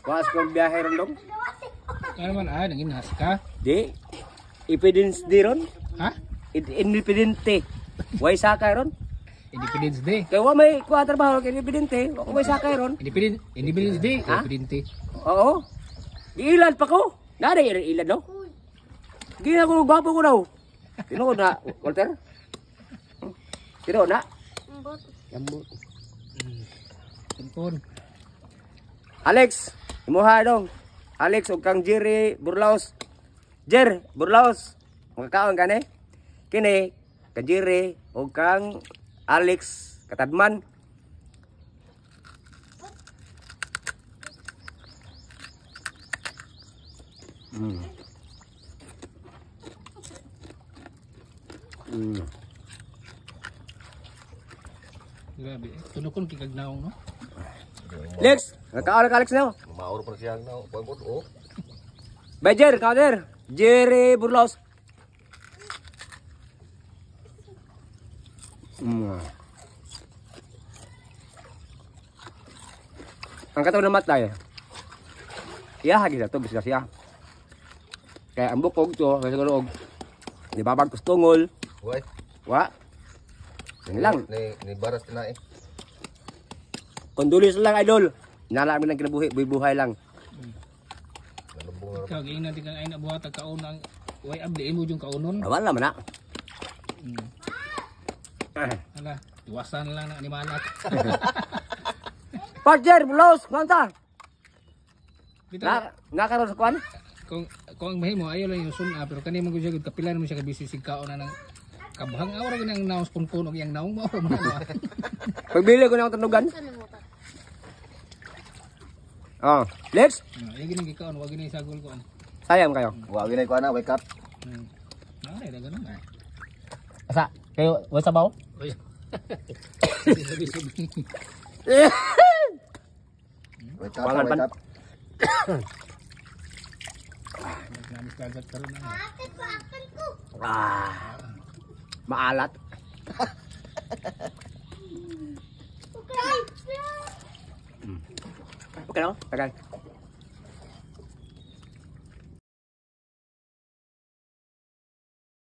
Was ko biyahe ron dong. Ano man nanginhas ka? Di. Evidence di ron. Ha? Independente. Way sakay ron. Independence Day. Kaya wa may kuha trabaho kay independente. Wa ko may sakay ron. Independence Day. Ha? Independente. Oo. Ilan pa ko. Nada ilan no? Gina ko gwapo ko daw. Sino ko na Walter? Sino na? Yambot. Tumpon. Alex, imuha dong. Alex ug kang Jerry Burlaos. Jer Burlaos. Makakaon ka ni? Kini ka Jerry ug kang Alex Katadman. Grabe. Tunukon kikagnaong no? Lex, nakakaon ka Alex na. Mauro pa siya na. Oh. Bajer, kader. Jerry Burlaos. Ang katawan na matay. Iya hagi to bisa siya. Kaya ang bukog to, kasi kulog. Di babag kustungol. Why? Wa. Yan lang. Ni baras na eh. Kondulis lang idol. Nala mi lang kinabuhi, buhay lang. Ikaw giingnan kang ay nabuhat ang kaon ang way abdi mo yung kaunon. Wala man na. Ala, iwasan lang ng animalat. Pajer, Burlaos, kanta. Bitaw, Na karon sa kwan? kung ang mahimo ayo lang yung suna pero kani man gyud kapilan mo siya ka busy sig kaon na ng kabahang awra ginang naos pun-pun og yang naong mo mo. Pagbili ko na ang tanugan. Oh, Lex, Ay ginang gikaon wa ginay sagol ko an. sayang kayo. Wa ginay ko na wake up. Ay da ganun na. Asa? Kayo wa sabaw? Oy. Wake up, Wangan wake pan. up. Namis kagat karon na. Maalat. Okay no? Tagal.